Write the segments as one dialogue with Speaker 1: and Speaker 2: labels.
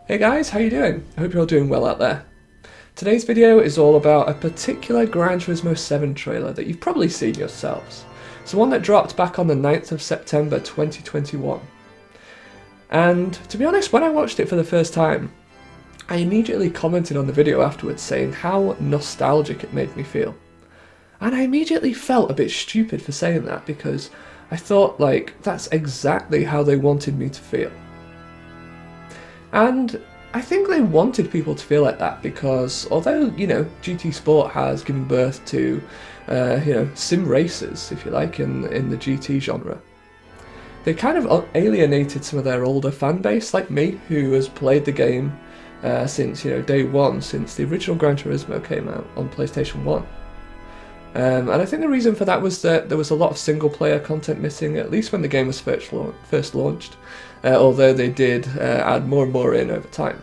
Speaker 1: Hey guys, how you doing? I hope you're all doing well out there. Today's video is all about a particular Gran Turismo 7 trailer that you've probably seen yourselves. It's the one that dropped back on the 9th of September 2021. And to be honest, when I watched it for the first time, I immediately commented on the video afterwards saying how nostalgic it made me feel. And I immediately felt a bit stupid for saying that because I thought, that's exactly how they wanted me to feel. And I think they wanted people to feel like that because although, GT Sport has given birth to, sim racers, if you like, in the GT genre, they kind of alienated some of their older fan base, like me, who has played the game since, day one, since the original Gran Turismo came out on PlayStation 1. And I think the reason for that was that there was a lot of single-player content missing, at least when the game was first launched, although they did add more and more in over time.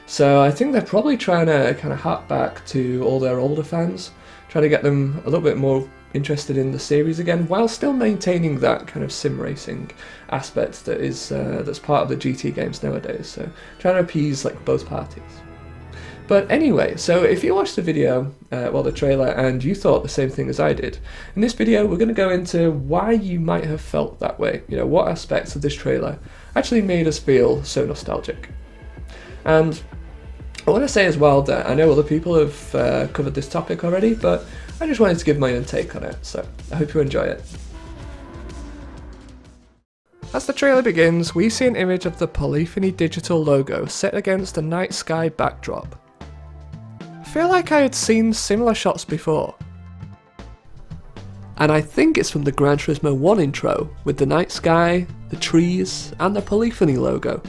Speaker 1: So I think they're probably trying to kind of hark back to all their older fans, try to get them a little bit more interested in the series again, while still maintaining that kind of sim racing aspect that is that's part of the GT games nowadays. So trying to appease both parties. But anyway, so if you watched the video, the trailer, and you thought the same thing as I did, in this video we're going to go into why you might have felt that way, what aspects of this trailer actually made us feel so nostalgic. And I want to say as well that I know other people have covered this topic already, but I just wanted to give my own take on it, so I hope you enjoy it. As the trailer begins, we see an image of the Polyphony Digital logo set against a night sky backdrop. I feel like I had seen similar shots before. And I think it's from the Gran Turismo 1 intro, with the night sky, the trees, and the Polyphony logo.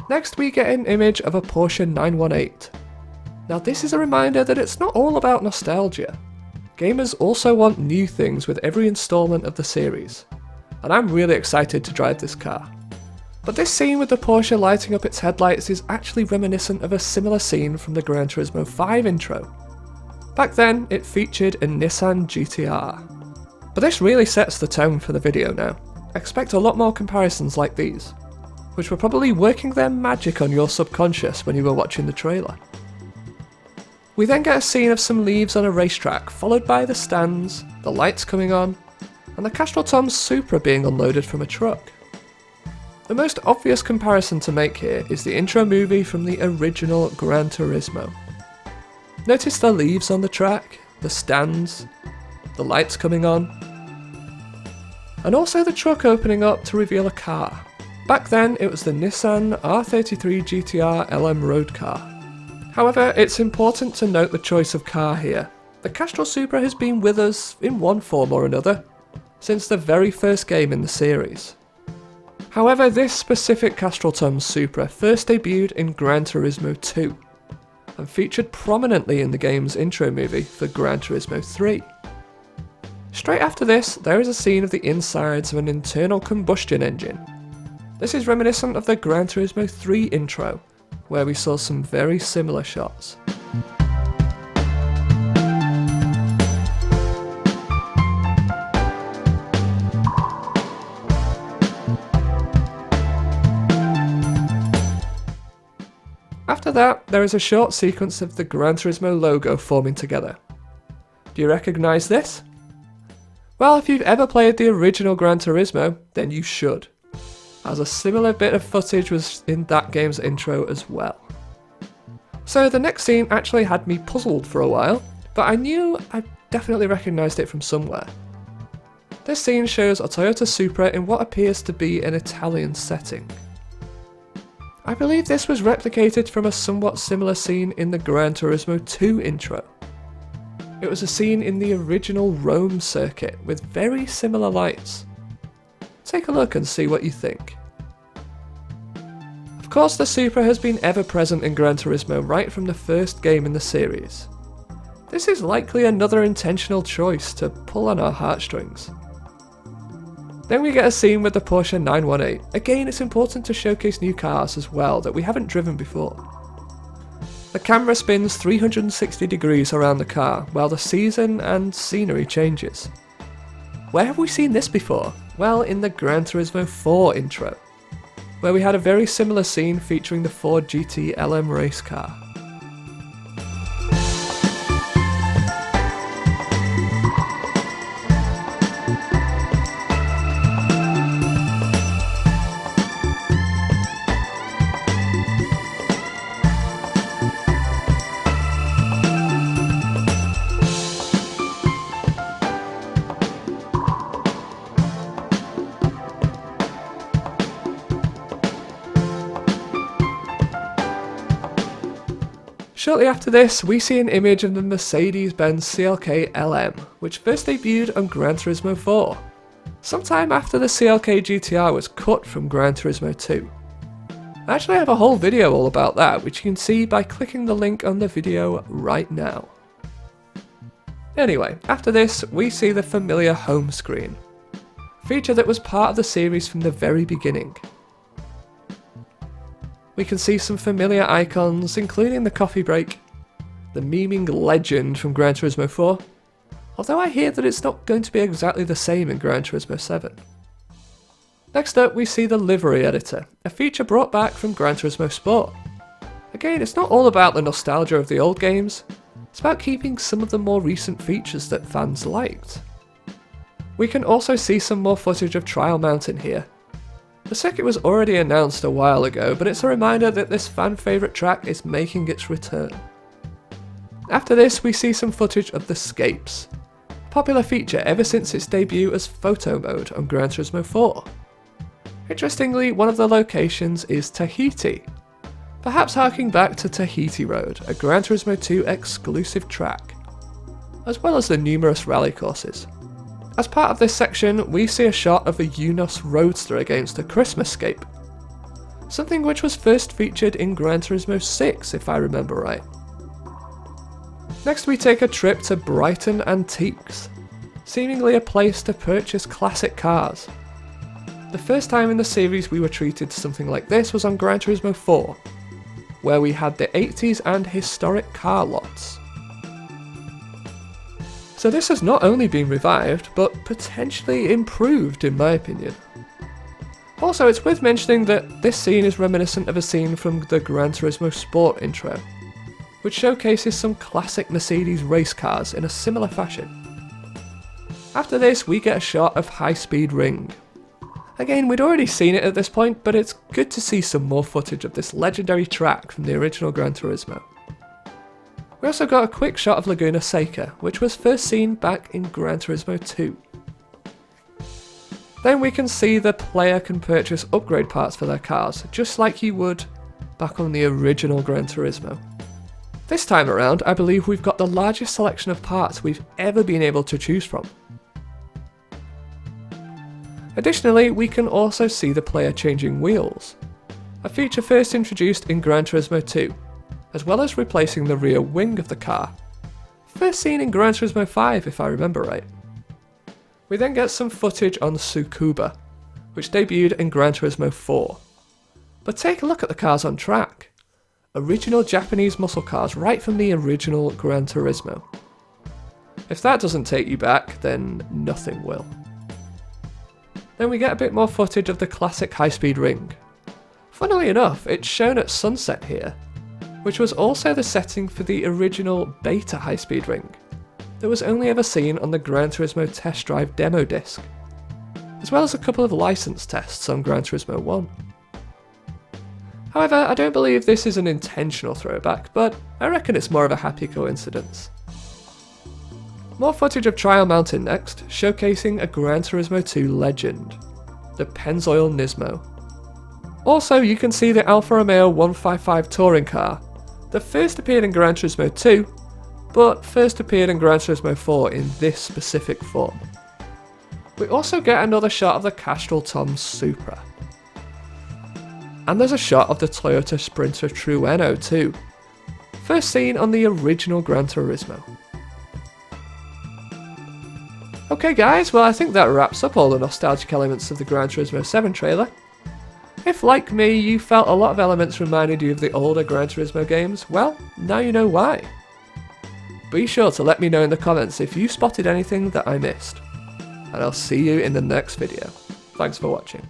Speaker 1: Next we get an image of a Porsche 918. Now this is a reminder that it's not all about nostalgia. Gamers also want new things with every installment of the series, and I'm really excited to drive this car. But this scene with the Porsche lighting up its headlights is actually reminiscent of a similar scene from the Gran Turismo 5 intro. Back then, it featured a Nissan GT-R. But this really sets the tone for the video now. Expect a lot more comparisons like these, which were probably working their magic on your subconscious when you were watching the trailer. We then get a scene of some leaves on a racetrack, followed by the stands, the lights coming on, and the Castrol Tom Supra being unloaded from a truck. The most obvious comparison to make here is the intro movie from the original Gran Turismo. Notice the leaves on the track, the stands, the lights coming on, and also the truck opening up to reveal a car. Back then it was the Nissan R33 GTR LM road car. However, it's important to note the choice of car here. The Castrol Supra has been with us in one form or another since the very first game in the series. However, this specific Castrol Tom Supra first debuted in Gran Turismo 2 and featured prominently in the game's intro movie for Gran Turismo 3. Straight after this, there is a scene of the insides of an internal combustion engine. This is reminiscent of the Gran Turismo 3 intro, where we saw some very similar shots. After that, there is a short sequence of the Gran Turismo logo forming together. Do you recognise this? Well, if you've ever played the original Gran Turismo, then you should, as a similar bit of footage was in that game's intro as well. So the next scene actually had me puzzled for a while, but I knew I definitely recognised it from somewhere. This scene shows a Toyota Supra in what appears to be an Italian setting. I believe this was replicated from a somewhat similar scene in the Gran Turismo 2 intro. It was a scene in the original Rome circuit with very similar lights. Take a look and see what you think. Of course, the Supra has been ever present in Gran Turismo right from the first game in the series. This is likely another intentional choice to pull on our heartstrings. Then we get a scene with the Porsche 918. Again, it's important to showcase new cars as well that we haven't driven before. The camera spins 360 degrees around the car while the season and scenery changes. Where have we seen this before? Well, in the Gran Turismo 4 intro, where we had a very similar scene featuring the Ford GT LM race car. Shortly after this, we see an image of the Mercedes-Benz CLK LM, which first debuted on Gran Turismo 4, sometime after the CLK GTR was cut from Gran Turismo 2. I actually have a whole video all about that, which you can see by clicking the link on the video right now. Anyway, after this, we see the familiar home screen, a feature that was part of the series from the very beginning. We can see some familiar icons, including the coffee break, the memeing legend from Gran Turismo 4, although I hear that it's not going to be exactly the same in Gran Turismo 7. Next up, we see the livery editor, a feature brought back from Gran Turismo Sport. Again, it's not all about the nostalgia of the old games, it's about keeping some of the more recent features that fans liked. We can also see some more footage of Trial Mountain here. The circuit was already announced a while ago, but it's a reminder that this fan favourite track is making its return. After this, we see some footage of the Scapes, a popular feature ever since its debut as photo mode on Gran Turismo 4. Interestingly, one of the locations is Tahiti, perhaps harking back to Tahiti Road, a Gran Turismo 2 exclusive track, as well as the numerous rally courses. As part of this section, we see a shot of a Unos Roadster against a Christmas Scape, something which was first featured in Gran Turismo 6 if I remember right. Next we take a trip to Brighton Antiques, seemingly a place to purchase classic cars. The first time in the series we were treated to something like this was on Gran Turismo 4, where we had the 80s and historic car lots. So this has not only been revived, but potentially improved in my opinion. Also, it's worth mentioning that this scene is reminiscent of a scene from the Gran Turismo Sport intro, which showcases some classic Mercedes race cars in a similar fashion. After this, we get a shot of High Speed Ring. Again, we'd already seen it at this point, but it's good to see some more footage of this legendary track from the original Gran Turismo. We also got a quick shot of Laguna Seca, which was first seen back in Gran Turismo 2. Then we can see the player can purchase upgrade parts for their cars, just like you would back on the original Gran Turismo. This time around, I believe we've got the largest selection of parts we've ever been able to choose from. Additionally, we can also see the player changing wheels, a feature first introduced in Gran Turismo 2. As well as replacing the rear wing of the car, first seen in Gran Turismo 5 if I remember right. We then get some footage on Tsukuba, which debuted in Gran Turismo 4. But take a look at the cars on track. Original Japanese muscle cars right from the original Gran Turismo. If that doesn't take you back, then nothing will. Then we get a bit more footage of the classic high-speed ring. Funnily enough, it's shown at sunset here, which was also the setting for the original beta high-speed ring that was only ever seen on the Gran Turismo test drive demo disc, as well as a couple of license tests on Gran Turismo 1. However, I don't believe this is an intentional throwback, but I reckon it's more of a happy coincidence. More footage of Trial Mountain next, showcasing a Gran Turismo 2 legend, the Pennzoil Nismo. Also, you can see the Alfa Romeo 155 touring car that first appeared in Gran Turismo 2, but first appeared in Gran Turismo 4 in this specific form. We also get another shot of the Castrol Tom Supra. And there's a shot of the Toyota Sprinter Trueno too, first seen on the original Gran Turismo. Okay guys, well I think that wraps up all the nostalgic elements of the Gran Turismo 7 trailer. If, like me, you felt a lot of elements reminded you of the older Gran Turismo games, well, now you know why. Be sure to let me know in the comments if you spotted anything that I missed. And I'll see you in the next video. Thanks for watching.